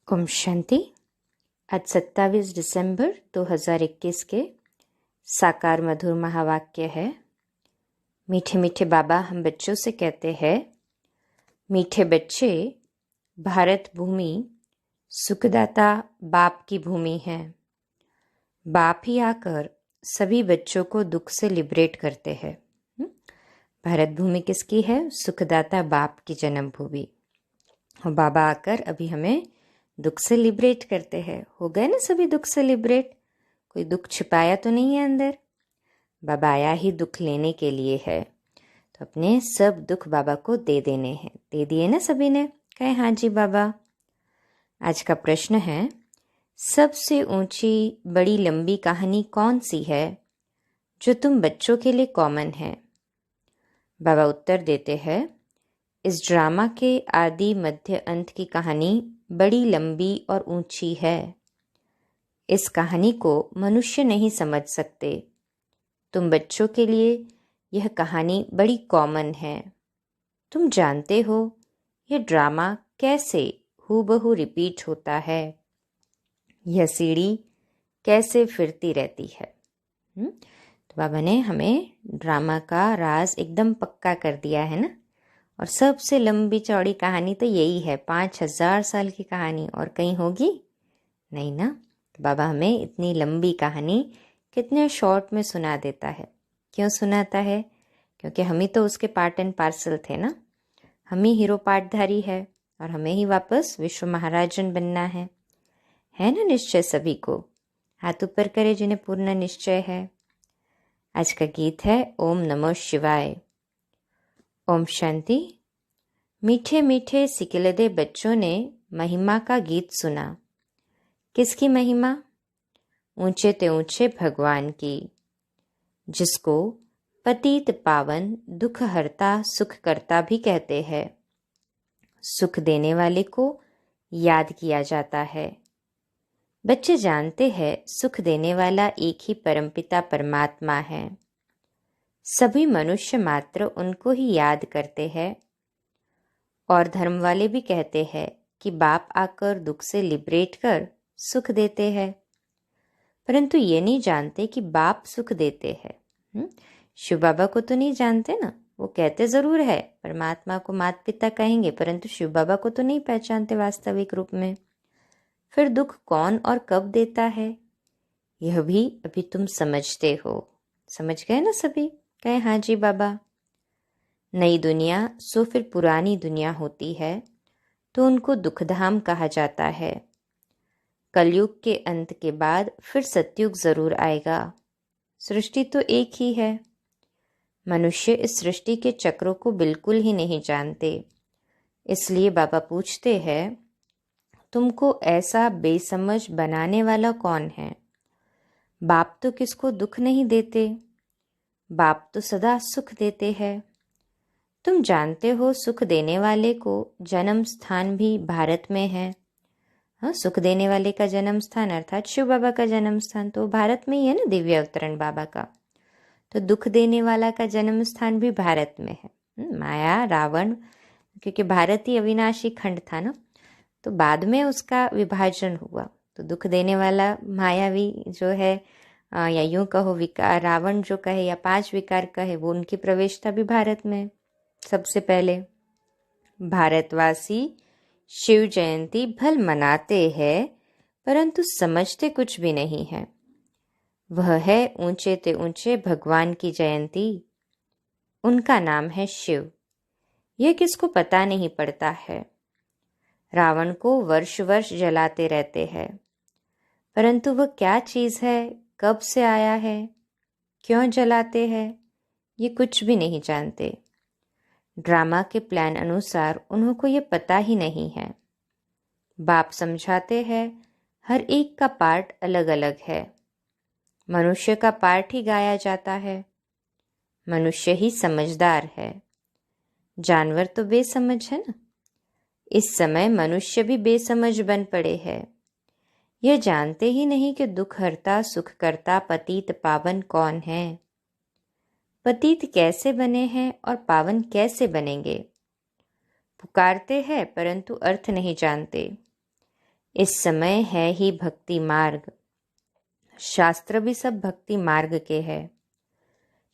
ओम शांति। आज 27 दिसंबर 2021 के साकार मधुर महावाक्य है। मीठे मीठे बाबा हम बच्चों से कहते हैं, मीठे बच्चे, भारत भूमि सुखदाता बाप की भूमि है। बाप ही आकर सभी बच्चों को दुख से लिबरेट करते हैं। भारत भूमि किसकी है? सुखदाता बाप की जन्मभूमि। और बाबा आकर अभी हमें दुख से लिबरेट करते हैं। हो गए ना सभी दुख से लिबरेट? कोई दुख छिपाया तो नहीं है अंदर? बाबा आया ही दुख लेने के लिए है, तो अपने सब दुख बाबा को दे देने हैं। दे दिए ना सभी ने? कहे हाँ जी बाबा। आज का प्रश्न है, सबसे ऊंची बड़ी लंबी कहानी कौन सी है जो तुम बच्चों के लिए कॉमन है? बाबा उत्तर देते हैं, इस ड्रामा के आदि मध्य अंत की कहानी बड़ी लंबी और ऊंची है। इस कहानी को मनुष्य नहीं समझ सकते। तुम बच्चों के लिए यह कहानी बड़ी कॉमन है। तुम जानते हो यह ड्रामा कैसे हूबहू रिपीट होता है, यह सीढ़ी कैसे फिरती रहती है। तो बाबा ने हमें ड्रामा का राज एकदम पक्का कर दिया है ना। और सबसे लंबी चौड़ी कहानी तो यही है, 5000 साल की कहानी। और कहीं होगी नहीं ना। तो बाबा हमें इतनी लंबी कहानी कितने शॉर्ट में सुना देता है। क्यों सुनाता है? क्योंकि हम ही तो उसके पार्ट एंड पार्सल थे ना। हम ही हीरो पार्टधारी है और हमें ही वापस विश्व महाराजन बनना है ना निश्चय सभी को? हाथ ऊपर करे जिन्हें पूर्ण निश्चय है। आज का गीत है ओम नमः शिवाय। ओम शांति। मीठे मीठे सिकिलदे बच्चों ने महिमा का गीत सुना। किसकी महिमा? ऊंचे ते ऊंचे भगवान की, जिसको पतित पावन दुख हरता सुख करता भी कहते हैं। सुख देने वाले को याद किया जाता है। बच्चे जानते हैं सुख देने वाला एक ही परमपिता परमात्मा है। सभी मनुष्य मात्र उनको ही याद करते हैं। और धर्म वाले भी कहते हैं कि बाप आकर दुख से लिबरेट कर सुख देते हैं, परंतु ये नहीं जानते कि बाप सुख देते हैं। शिव बाबा को तो नहीं जानते ना। वो कहते ज़रूर है परमात्मा को माता पिता कहेंगे, परंतु शिव बाबा को तो नहीं पहचानते वास्तविक रूप में। फिर दुख कौन और कब देता है, यह भी अभी तुम समझते हो। समझ गए ना सभी? कहे हाँ जी बाबा। नई दुनिया सो फिर पुरानी दुनिया होती है तो उनको दुखधाम कहा जाता है। कलयुग के अंत के बाद फिर सतयुग जरूर आएगा। सृष्टि तो एक ही है। मनुष्य इस सृष्टि के चक्रों को बिल्कुल ही नहीं जानते। इसलिए बाबा पूछते हैं, तुमको ऐसा बेसमझ बनाने वाला कौन है? बाप तो किसको दुख नहीं देते, बाप तो सदा सुख देते हैं। तुम जानते हो सुख देने वाले को जन्म स्थान भी भारत में है। हाँ, सुख देने वाले का जन्म स्थान अर्थात शिव बाबा का जन्म स्थान तो भारत में ही है ना, दिव्य अवतरण बाबा का। तो दुख देने वाला का जन्म स्थान भी भारत में है। माया रावण, क्योंकि भारत ही अविनाशी खंड था ना, तो बाद में उसका विभाजन हुआ। तो दुख देने वाला मायावी जो है, या यूं कहो विकार, रावण जो कहे या 5 विकार कहे, वो उनकी प्रवेशता भी भारत में। सबसे पहले भारतवासी शिव जयंती भल मनाते हैं, परंतु समझते कुछ भी नहीं है। वह है ऊंचे ते ऊंचे भगवान की जयंती। उनका नाम है शिव। यह किसको पता नहीं पड़ता है। रावण को वर्ष वर्ष जलाते रहते हैं, परंतु वह क्या चीज़ है, कब से आया है, क्यों जलाते हैं, ये कुछ भी नहीं जानते। ड्रामा के प्लान अनुसार उनको ये पता ही नहीं है। बाप समझाते हैं हर एक का पार्ट अलग अलग है। मनुष्य का पार्ट ही गाया जाता है। मनुष्य ही समझदार है, जानवर तो बेसमझ है ना। इस समय मनुष्य भी बेसमझ बन पड़े हैं। यह जानते ही नहीं कि दुख हरता सुख करता पतित पावन कौन है। पतित कैसे बने हैं और पावन कैसे बनेंगे? पुकारते हैं परंतु अर्थ नहीं जानते। इस समय है ही भक्ति मार्ग। शास्त्र भी सब भक्ति मार्ग के हैं।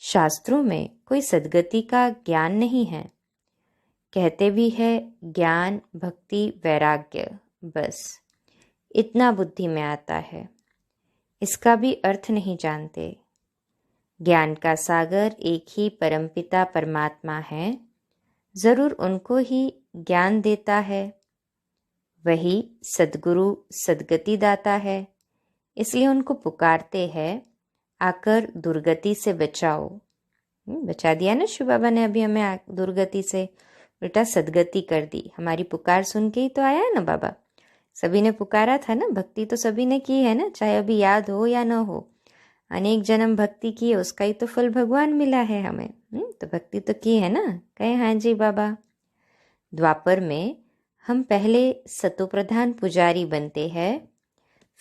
शास्त्रों में कोई सद्गति का ज्ञान नहीं है। कहते भी है ज्ञान भक्ति वैराग्य, बस इतना बुद्धि में आता है, इसका भी अर्थ नहीं जानते। ज्ञान का सागर एक ही परमपिता परमात्मा है, जरूर उनको ही ज्ञान देता है। वही सद्गुरु सद्गति दाता है, इसलिए उनको पुकारते हैं, आकर दुर्गति से बचाओ। बचा दिया ना शिव बाबा ने अभी हमें दुर्गति से, उल्टा सद्गति कर दी। हमारी पुकार सुन के ही तो आया है ना बाबा। सभी ने पुकारा था ना, भक्ति तो सभी ने की है ना, चाहे अभी याद हो या न हो। अनेक जन्म भक्ति की है, उसका ही तो फल भगवान मिला है हमें। तो भक्ति तो की है ना, कहे हाँ जी बाबा। द्वापर में हम पहले सतोप्रधान पुजारी बनते हैं,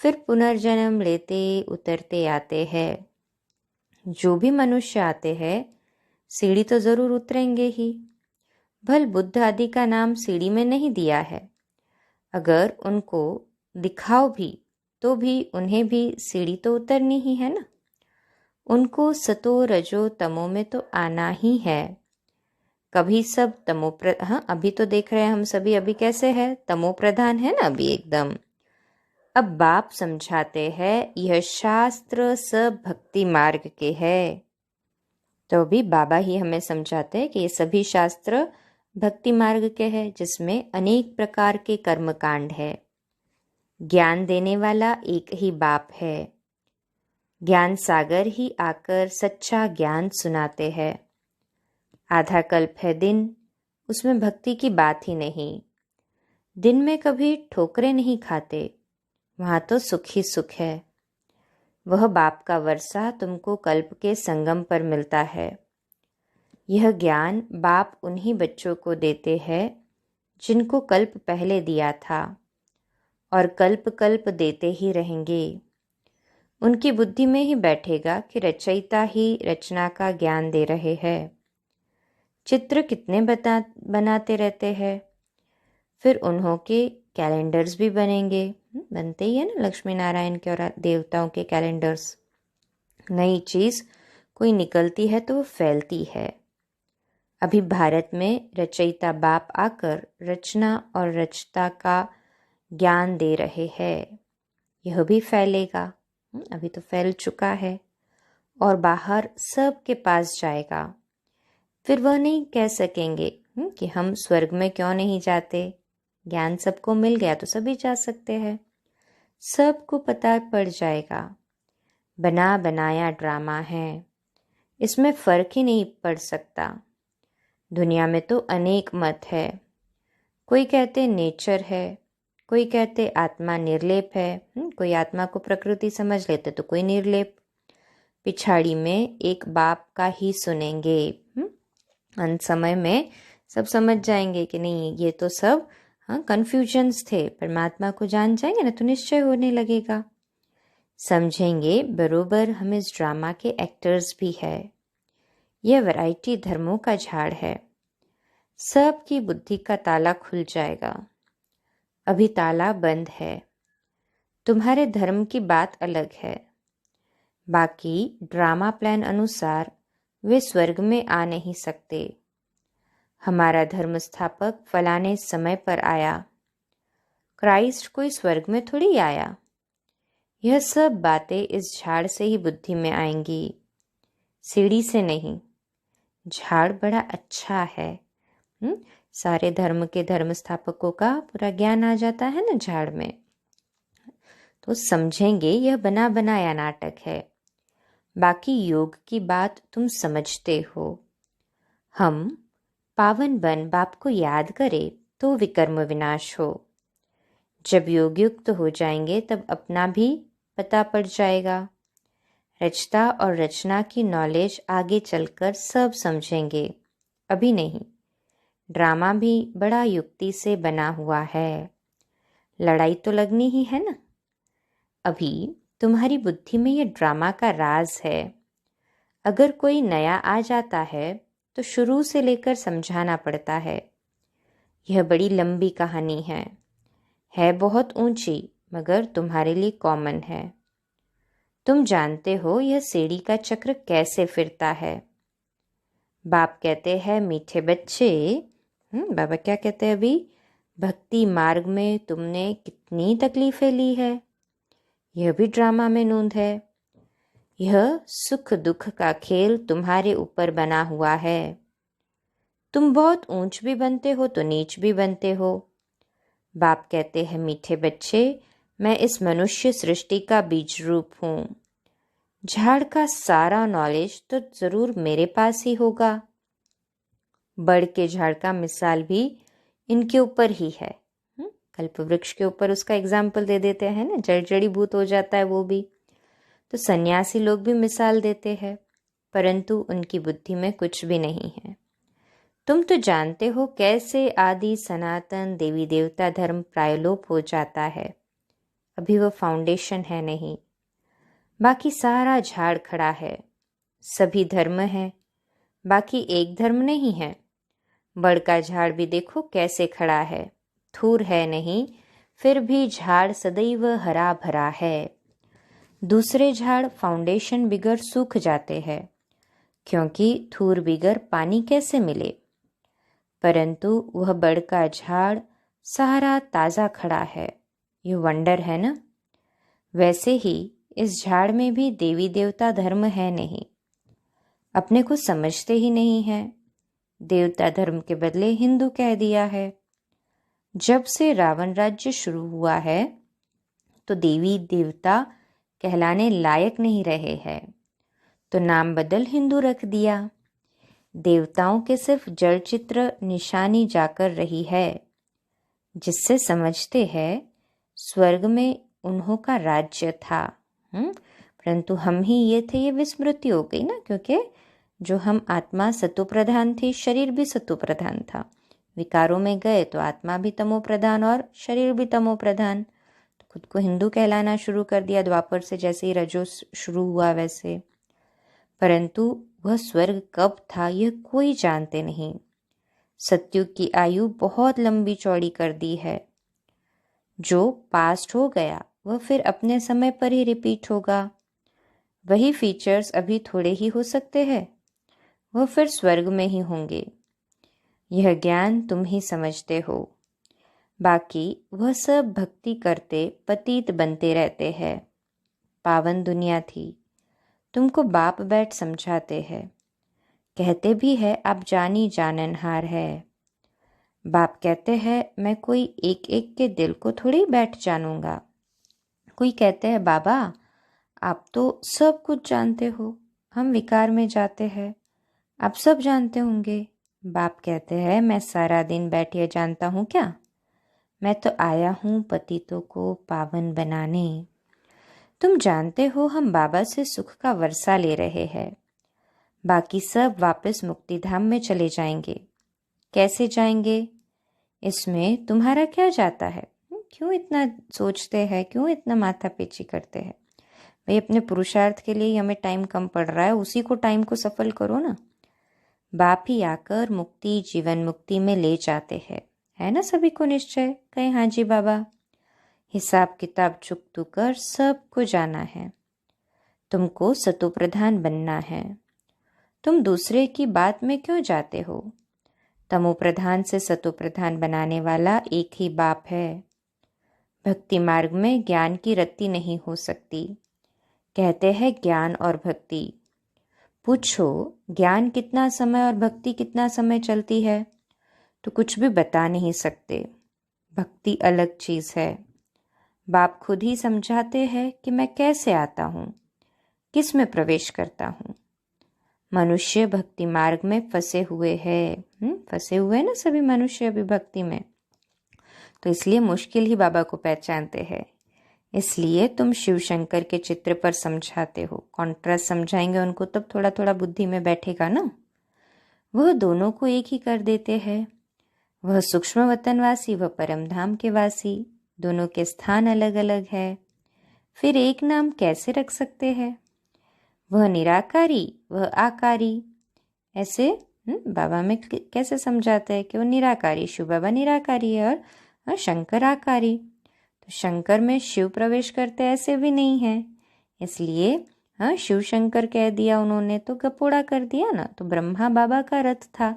फिर पुनर्जन्म लेते उतरते आते हैं। जो भी मनुष्य आते हैं सीढ़ी तो जरूर उतरेंगे ही। भल बुद्ध आदि का नाम सीढ़ी में नहीं दिया है। अगर उनको दिखाओ भी तो भी उन्हें भी सीढ़ी तो उतरनी ही है ना। उनको सतो रजो तमो में तो आना ही है। कभी सब हाँ अभी तो देख रहे हैं हम सभी, अभी कैसे है, तमो प्रधान है ना अभी एकदम। अब बाप समझाते हैं यह शास्त्र सब भक्ति मार्ग के है। तो अभी बाबा ही हमें समझाते हैं कि ये सभी शास्त्र भक्ति मार्ग के हैं, जिसमें अनेक प्रकार के कर्मकांड है। ज्ञान देने वाला एक ही बाप है। ज्ञान सागर ही आकर सच्चा ज्ञान सुनाते हैं। आधा कल्प है दिन, उसमें भक्ति की बात ही नहीं। दिन में कभी ठोकरें नहीं खाते, वहाँ तो सुख ही सुख है। वह बाप का वर्षा तुमको कल्प के संगम पर मिलता है। यह ज्ञान बाप उन्हीं बच्चों को देते हैं जिनको कल्प पहले दिया था, और कल्प कल्प देते ही रहेंगे। उनकी बुद्धि में ही बैठेगा कि रचयिता ही रचना का ज्ञान दे रहे हैं। चित्र कितने बनाते रहते हैं, फिर उन्हों के कैलेंडर्स भी बनेंगे। बनते ही है ना लक्ष्मी नारायण के और देवताओं के कैलेंडर्स। नई चीज़ कोई निकलती है तो वो फैलती है। अभी भारत में रचयिता बाप आकर रचना और रचता का ज्ञान दे रहे हैं। यह भी फैलेगा, अभी तो फैल चुका है और बाहर सबके पास जाएगा। फिर वह नहीं कह सकेंगे कि हम स्वर्ग में क्यों नहीं जाते, ज्ञान सबको मिल गया तो सभी जा सकते हैं। सबको पता पड़ जाएगा बना बनाया ड्रामा है, इसमें फर्क ही नहीं पड़ सकता। दुनिया में तो अनेक मत है, कोई कहते नेचर है, कोई कहते आत्मा निर्लेप है, कोई आत्मा को प्रकृति समझ लेते तो कोई निर्लेप। पिछाड़ी में एक बाप का ही सुनेंगे। अंत समय में सब समझ जाएंगे कि नहीं ये तो सब कन्फ्यूजन्स थे, परमात्मा को जान जाएंगे ना तो निश्चय होने लगेगा। समझेंगे बरोबर हम इस ड्रामा के एक्टर्स भी है। यह वैरायटी धर्मों का झाड़ है। सबकी बुद्धि का ताला खुल जाएगा। अभी ताला बंद है। तुम्हारे धर्म की बात अलग है, बाकी ड्रामा प्लान अनुसार वे स्वर्ग में आ नहीं सकते। हमारा धर्म स्थापक फलाने समय पर आया, क्राइस्ट कोई स्वर्ग में थोड़ी आया। यह सब बातें इस झाड़ से ही बुद्धि में आएंगी, सीढ़ी से नहीं। झाड़ बड़ा अच्छा है। सारे धर्म के धर्म स्थापकों का पूरा ज्ञान आ जाता है ना झाड़ में, तो समझेंगे यह बना बनाया नाटक है। बाकी योग की बात तुम समझते हो। हम पावन बन बाप को याद करें तो विकर्म विनाश हो। जब योग युक्त हो जाएंगे तब अपना भी पता पड़ जाएगा। रचता और रचना की नॉलेज आगे चलकर सब समझेंगे, अभी नहीं। ड्रामा भी बड़ा युक्ति से बना हुआ है। लड़ाई तो लगनी ही है ना। अभी तुम्हारी बुद्धि में ये ड्रामा का राज है। अगर कोई नया आ जाता है तो शुरू से लेकर समझाना पड़ता है। यह बड़ी लंबी कहानी है। है बहुत ऊंची मगर तुम्हारे लिए कॉमन है। तुम जानते हो यह सीढ़ी का चक्र कैसे फिरता है। बाप कहते हैं मीठे बच्चे, बाबा क्या कहते हैं अभी, भक्ति मार्ग में तुमने कितनी तकलीफें ली है, यह भी ड्रामा में नूंद है। यह सुख दुख का खेल तुम्हारे ऊपर बना हुआ है। तुम बहुत ऊंच भी बनते हो तो नीच भी बनते हो। बाप कहते हैं मीठे बच्चे, मैं इस मनुष्य सृष्टि का बीज रूप हूँ। झाड़ का सारा नॉलेज तो जरूर मेरे पास ही होगा। बड़ के झाड़ का मिसाल भी इनके ऊपर ही है। कल्प वृक्ष के ऊपर उसका एग्जाम्पल दे देते हैं ना, जड़ जड़ीभूत हो जाता है वो भी। तो सन्यासी लोग भी मिसाल देते हैं, परंतु उनकी बुद्धि में कुछ भी नहीं है। तुम तो जानते हो कैसे आदि सनातन देवी देवता धर्म प्रायलोप हो जाता है, अभी वो फाउंडेशन है नहीं। बाकी सारा झाड़ खड़ा है, सभी धर्म है, बाकी एक धर्म नहीं है। बड़ का झाड़ भी देखो कैसे खड़ा है, थूर है नहीं, फिर भी झाड़ सदैव हरा भरा है। दूसरे झाड़ फाउंडेशन बिगड़ सूख जाते हैं, क्योंकि थूर बिगड़ पानी कैसे मिले, परंतु वह बड़ का झाड़ सारा ताज़ा खड़ा है। ये वंडर है ना। वैसे ही इस झाड़ में भी देवी देवता धर्म है नहीं, अपने को समझते ही नहीं है। देवता धर्म के बदले हिंदू कह दिया है। जब से रावण राज्य शुरू हुआ है तो देवी देवता कहलाने लायक नहीं रहे हैं, तो नाम बदल हिंदू रख दिया। देवताओं के सिर्फ जड़ चित्र निशानी जाकर रही है, जिससे समझते हैं स्वर्ग में उन्हों का राज्य था। परंतु हम ही ये थे, ये विस्मृति हो गई ना, क्योंकि जो हम आत्मा सत्व प्रधान थी, शरीर भी सत्व प्रधान था। विकारों में गए तो आत्मा भी तमो प्रधान और शरीर भी तमो प्रधान, तो खुद को हिंदू कहलाना शुरू कर दिया। द्वापर से जैसे ही रजो शुरू हुआ वैसे। परंतु वह स्वर्ग कब था यह कोई जानते नहीं। सत्युग की आयु बहुत लंबी चौड़ी कर दी है। जो पास्ट हो गया वह फिर अपने समय पर ही रिपीट होगा। वही फीचर्स अभी थोड़े ही हो सकते हैं, वह फिर स्वर्ग में ही होंगे। यह ज्ञान तुम ही समझते हो, बाकी वह सब भक्ति करते पतित बनते रहते हैं। पावन दुनिया थी, तुमको बाप बैठ समझाते हैं, कहते भी है आप जानी जाननहार है। बाप कहते हैं मैं कोई एक एक के दिल को थोड़ी बैठ जानूंगा। कोई कहते हैं बाबा आप तो सब कुछ जानते हो, हम विकार में जाते हैं, आप सब जानते होंगे। बाप कहते हैं मैं सारा दिन बैठे जानता हूँ क्या, मैं तो आया हूँ पतितों को पावन बनाने। तुम जानते हो हम बाबा से सुख का वर्षा ले रहे हैं, बाकी सब वापस मुक्ति धाम में चले जाएंगे। कैसे जाएंगे, इसमें तुम्हारा क्या जाता है। क्यों इतना सोचते हैं, क्यों इतना माथा पेची करते हैं। भाई अपने पुरुषार्थ के लिए हमें टाइम कम पड़ रहा है, उसी को टाइम को सफल करो ना। बाप ही आकर मुक्ति जीवन मुक्ति में ले जाते हैं, है ना सभी को निश्चय। कहे हाँ जी बाबा। हिसाब किताब चुकतू कर सबको जाना है, तुमको सतो प्रधान बनना है। तुम दूसरे की बात में क्यों जाते हो। तमो प्रधान से सतो प्रधान बनाने वाला एक ही बाप है। भक्ति मार्ग में ज्ञान की रत्ती नहीं हो सकती। कहते हैं ज्ञान और भक्ति, पूछो ज्ञान कितना समय और भक्ति कितना समय चलती है, तो कुछ भी बता नहीं सकते। भक्ति अलग चीज़ है। बाप खुद ही समझाते हैं कि मैं कैसे आता हूँ, किस में प्रवेश करता हूँ। मनुष्य भक्ति मार्ग में फंसे हुए हैं, फंसे हुए हैं ना सभी मनुष्य अभी भक्ति में, तो इसलिए मुश्किल ही बाबा को पहचानते हैं। इसलिए तुम शिव शंकर के चित्र पर समझाते हो, कॉन्ट्रास्ट समझाएंगे उनको तब थोड़ा थोड़ा बुद्धि में बैठेगा ना। वह दोनों को एक ही कर देते हैं। वह सूक्ष्म वतनवासी, वह परम धाम के वासी, दोनों के स्थान अलग अलग है, फिर एक नाम कैसे रख सकते हैं। वह निराकारी, वह आकारी, ऐसे बाबा में कैसे समझाते हैं कि वो निराकारी, शिव बाबा निराकारी है और शंकर आकारी। शंकर में शिव प्रवेश करते ऐसे भी नहीं है, इसलिए हाँ शिव शंकर कह दिया उन्होंने तो गपोड़ा कर दिया ना। तो ब्रह्मा बाबा का रथ था,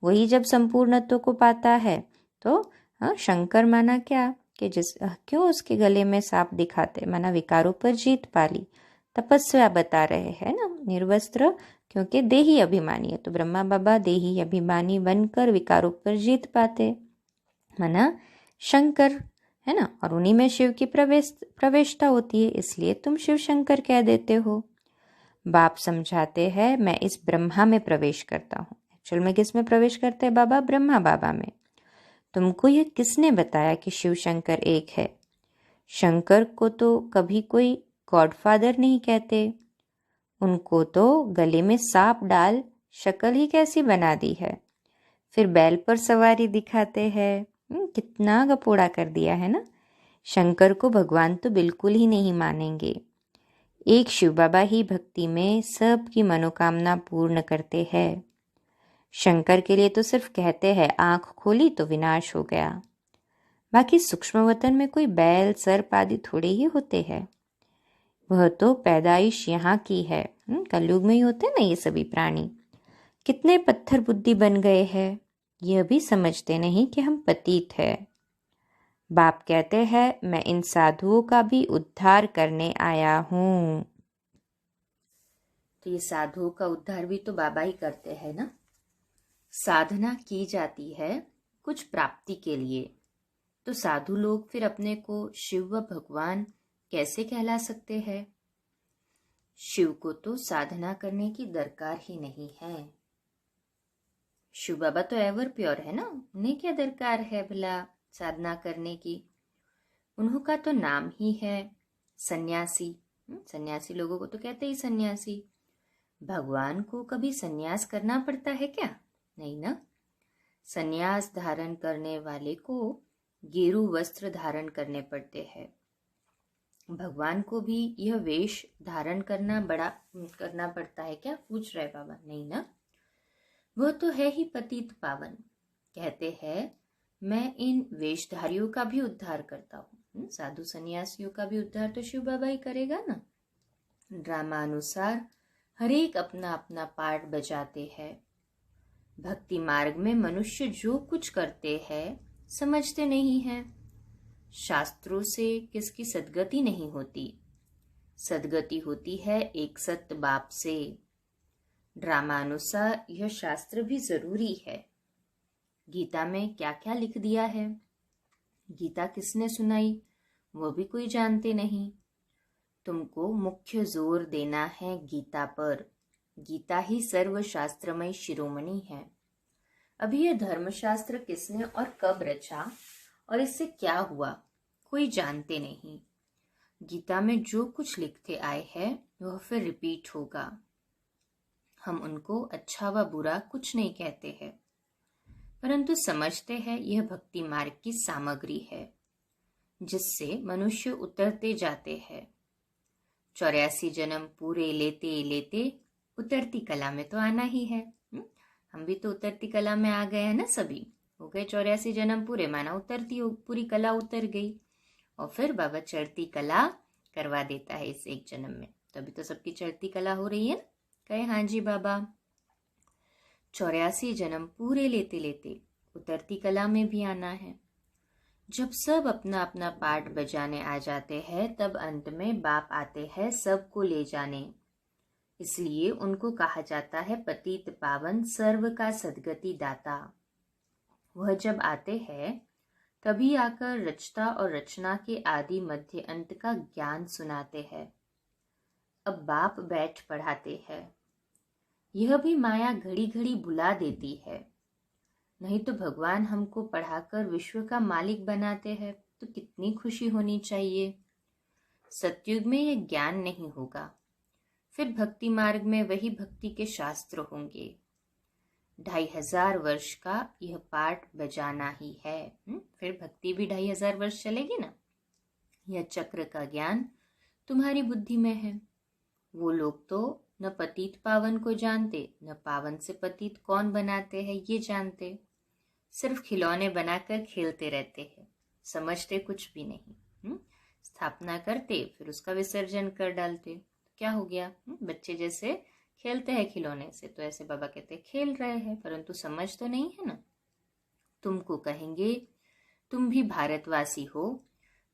वही जब संपूर्णत्व को पाता है तो हाँ शंकर माना क्या कि क्यों उसके गले में सांप दिखाते, माना विकारों पर जीत पाली, तपस्या बता रहे हैं ना। निर्वस्त्र क्योंकि देही अभिमानी है, तो ब्रह्मा बाबा देही अभिमानी बनकर विकारों पर जीत पाते, माना शंकर है ना। और उन्हीं में शिव की प्रवेशता होती है, इसलिए तुम शिव शंकर कह देते हो। बाप समझाते हैं मैं इस ब्रह्मा में प्रवेश करता हूँ। एक्चुअल में किस में प्रवेश करते हैं बाबा? ब्रह्मा बाबा में। तुमको ये किसने बताया कि शिव शंकर एक है? शंकर को तो कभी कोई गॉडफादर नहीं कहते, उनको तो गले में सांप डाल शक्ल ही कैसी बना दी है, फिर बैल पर सवारी दिखाते हैं। कितना गपोड़ा कर दिया है ना। शंकर को भगवान तो बिल्कुल ही नहीं मानेंगे। एक शिव बाबा ही भक्ति में सबकी मनोकामना पूर्ण करते हैं। शंकर के लिए तो सिर्फ कहते हैं आंख खोली तो विनाश हो गया। बाकी सूक्ष्म वतन में कोई बैल सर्प आदि थोड़े ही होते हैं, वह तो पैदाइश यहाँ की है। कलयुग में ही होते हैं ना ये सभी प्राणी। कितने पत्थर बुद्धि बन गए हैं, यह भी समझते नहीं कि हम पतित हैं। बाप कहते हैं मैं इन साधुओं का भी उद्धार करने आया हूँ। तो ये साधुओं का उद्धार भी तो बाबा ही करते हैं ना। साधना की जाती है कुछ प्राप्ति के लिए, तो साधु लोग फिर अपने को शिव व भगवान कैसे कहला सकते हैं? शिव को तो साधना करने की दरकार ही नहीं है। शिव बाबा तो एवर प्योर है ना, उन्हें क्या दरकार है भला साधना करने की? उन्हों का तो नाम ही है सन्यासी। सन्यासी लोगों को तो कहते ही सन्यासी। भगवान को कभी सन्यास करना पड़ता है क्या? नहीं ना। सन्यास धारण करने वाले को गेरू वस्त्र धारण करने पड़ते हैं। भगवान को भी यह वेश धारण करना पड़ता है क्या? पूछ रहे बाबा। नहीं ना, वह तो है ही पतित पावन। कहते हैं मैं इन वेशधारियों का भी उद्धार करता हूँ। साधु सन्यासियों का भी उद्धार तो शिव बाबा ही करेगा ना। ड्रामानुसार हर एक अपना अपना पार्ट बजाते हैं। भक्ति मार्ग में मनुष्य जो कुछ करते हैं समझते नहीं हैं। शास्त्रों से किसकी सद्गति नहीं होती, सद्गति होती है एक सत्य बाप से। ड्रामानुसार यह शास्त्र भी जरूरी है। गीता में क्या क्या लिख दिया है, गीता किसने सुनाई वो भी कोई जानते नहीं। तुमको मुख्य जोर देना है गीता पर। गीता ही सर्वशास्त्रमय शिरोमणि है। अभी यह धर्मशास्त्र किसने और कब रचा और इससे क्या हुआ कोई जानते नहीं। गीता में जो कुछ लिखते आए हैं वह फिर रिपीट होगा। हम उनको अच्छा व बुरा कुछ नहीं कहते हैं, परंतु समझते हैं यह भक्ति मार्ग की सामग्री है जिससे मनुष्य उतरते जाते हैं। 84 जन्म पूरे लेते लेते उतरती कला में तो आना ही है। हम भी तो उतरती कला में आ गए हैं ना। सभी हो गए 84 जन्म पूरे, माना उतरती पूरी कला उतर गई, और फिर बाबा चढ़ती कला करवा देता है इस एक जन्म में। तभी तो सबकी चढ़ती कला हो रही है ना। कहे हाँ जी बाबा। 84 जन्म पूरे लेते लेते उतरती कला में भी आना है। जब सब अपना अपना पार्ट बजाने आ जाते हैं तब अंत में बाप आते हैं सबको ले जाने। इसलिए उनको कहा जाता है पतित पावन सर्व का सद्गति दाता। वह जब आते हैं तभी आकर रचता और रचना के आदि मध्य अंत का ज्ञान सुनाते हैं। अब बाप बैठ पढ़ाते हैं। यह भी माया घड़ी घड़ी बुला देती है, नहीं तो भगवान हमको पढ़ाकर विश्व का मालिक बनाते हैं तो कितनी खुशी होनी चाहिए। सतयुग में यह ज्ञान नहीं होगा, फिर भक्ति मार्ग में वही भक्ति के शास्त्र होंगे। 2500 वर्ष का यह पाठ बजाना ही है। फिर भक्ति भी 2500 वर्ष चलेगी ना। यह चक्र का ज्ञान तुम्हारी बुद्धि में है। वो लोग तो न पतित पावन को जानते, न पावन से पतित कौन बनाते हैं ये जानते। सिर्फ खिलौने बनाकर खेलते रहते हैं, समझते कुछ भी नहीं। स्थापना करते फिर उसका विसर्जन कर डालते, तो क्या हो गया? बच्चे जैसे खेलते हैं खिलौने से, तो ऐसे बाबा कहते हैं खेल रहे हैं, परंतु समझ तो नहीं है ना। तुमको कहेंगे तुम भी भारतवासी हो,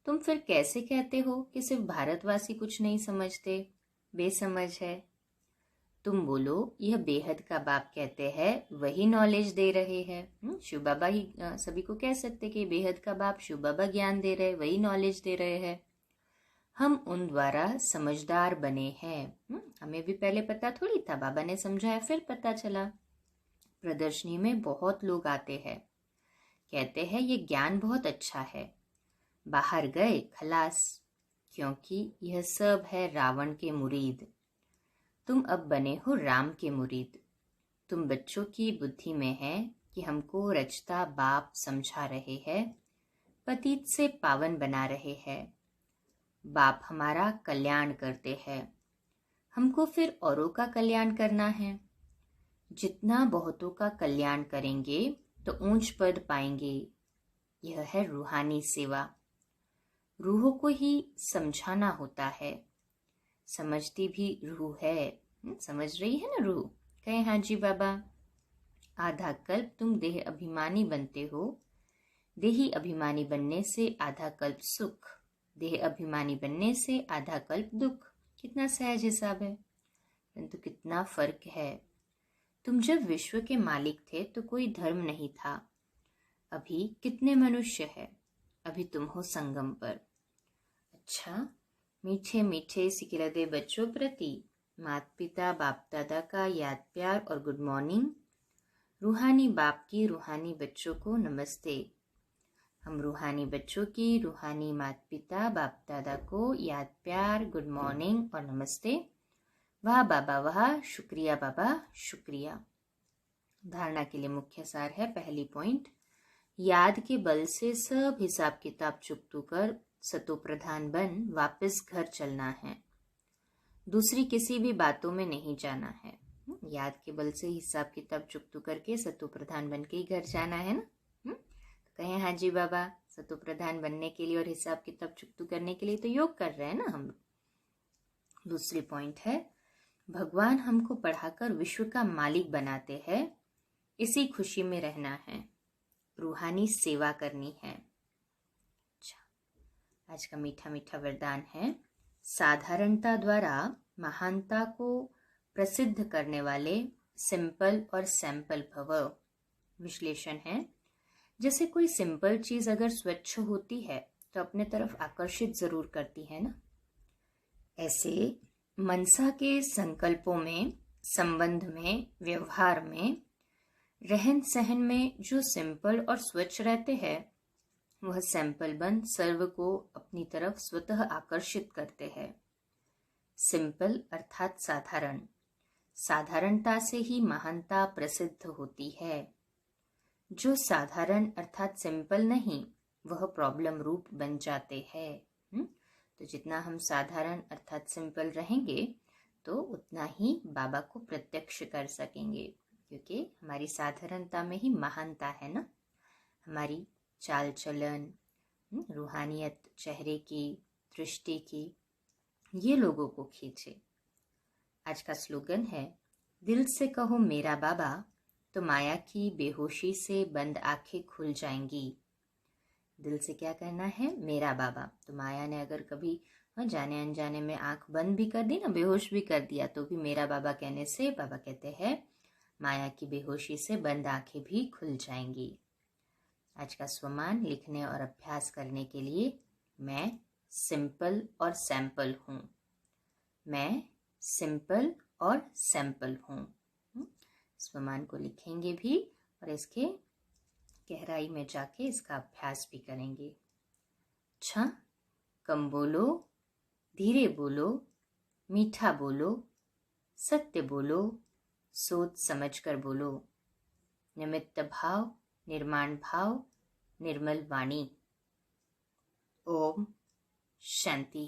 तुम फिर कैसे कहते हो कि सिर्फ भारतवासी कुछ नहीं समझते, बेसमझ है। तुम बोलो यह बेहद का बाप कहते हैं, वही नॉलेज दे रहे हैं। शिव बाबा ही सभी को कह सकते कि बेहद का बाप शिव बाबा ज्ञान दे रहे, वही नॉलेज दे रहे हैं। हम उन द्वारा समझदार बने हैं। हमें भी पहले पता थोड़ी था, बाबा ने समझाया फिर पता चला। प्रदर्शनी में बहुत लोग आते हैं, कहते हैं ये ज्ञान बहुत अच्छा है, बाहर गए खलास, क्योंकि यह सब है रावण के मुरीद। तुम अब बने हो राम के मुरीद। तुम बच्चों की बुद्धि में है कि हमको रचता बाप समझा रहे हैं, पतित से पावन बना रहे हैं। बाप हमारा कल्याण करते हैं, हमको फिर औरों का कल्याण करना है। जितना बहुतों का कल्याण करेंगे तो ऊंच पद पाएंगे। यह है रूहानी सेवा। रूहों को ही समझाना होता है, समझती भी रूह है। समझ रही है ना रूह? कहे हाँ जी बाबा। आधा कल्प तुम देह अभिमानी बनते हो, देही अभिमानी बनने से आधा कल्प सुख, देह अभिमानी बनने से आधा कल्प दुख। कितना सहज हिसाब है, परंतु कितना फर्क है। तुम जब विश्व के मालिक थे तो कोई धर्म नहीं था, अभी कितने मनुष्य है, अभी तुम हो संगम पर। अच्छा, मीठे मीठे सिकिलदे बच्चों प्रति माता पिता बाप दादा का याद प्यार और गुड मॉर्निंग। रूहानी बाप की रूहानी बच्चों को नमस्ते। हम रूहानी बच्चों की रूहानी माता पिता बाप दादा को याद प्यार गुड मॉर्निंग और नमस्ते। वाह बाबा वाह, शुक्रिया बाबा शुक्रिया। धारणा के लिए मुख्य सार है, पहली पॉइंट, याद के बल से सब हिसाब किताब चुकतू कर सतो प्रधान बन वापस घर चलना है। दूसरी किसी भी बातों में नहीं जाना है। याद के बल से हिसाब किताब चुकतू करके सतो प्रधान बन के ही घर जाना है ना। कहें हाँ जी बाबा, सतो प्रधान बनने के लिए और हिसाब किताब चुकतू करने के लिए तो योग कर रहे हैं ना हम। दूसरी पॉइंट है, भगवान हमको पढ़ाकर विश्व का मालिक बनाते हैं, इसी खुशी में रहना है, रूहानी सेवा करनी है। अच्छा, आज का मीठा मीठा वरदान है, साधारणता द्वारा महानता को प्रसिद्ध करने वाले सिंपल और सैंपल भव। विश्लेषण है, जैसे कोई सिंपल चीज अगर स्वच्छ होती है तो अपने तरफ आकर्षित जरूर करती है ना, ऐसे मनसा के संकल्पों में, संबंध में, व्यवहार में, रहन सहन में जो सिंपल और स्वच्छ रहते हैं वह सैंपल बन सर्व को अपनी तरफ स्वतः आकर्षित करते हैं। सिंपल अर्थात साधारण, साधारणता से ही महानता प्रसिद्ध होती है। जो साधारण अर्थात सिंपल नहीं वह प्रॉब्लम रूप बन जाते हैं। तो जितना हम साधारण अर्थात सिंपल रहेंगे तो उतना ही बाबा को प्रत्यक्ष कर सकेंगे, क्योंकि हमारी साधारणता में ही महानता है ना। हमारी चाल चलन, रूहानियत, चेहरे की, दृष्टि की, ये लोगों को खींचे। आज का स्लोगन है, दिल से कहो मेरा बाबा तो माया की बेहोशी से बंद आंखें खुल जाएंगी। दिल से क्या कहना है? मेरा बाबा। तो माया ने अगर कभी जाने अनजाने में आंख बंद भी कर दी ना, बेहोश भी कर दिया, तो भी मेरा बाबा कहने से बाबा कहते हैं माया की बेहोशी से बंद आंखें भी खुल जाएंगी। आज का स्वमान लिखने और अभ्यास करने के लिए, मैं सिंपल और सैंपल हूँ, मैं सिंपल और सैंपल हूँ। स्वमान को लिखेंगे भी और इसके गहराई में जाके इसका अभ्यास भी करेंगे। अच्छा, कम बोलो, धीरे बोलो, मीठा बोलो, सत्य बोलो, सोच समझ कर बोलो, निमित्त भाव, निर्माण भाव, निर्मल वाणी। ओम शांति।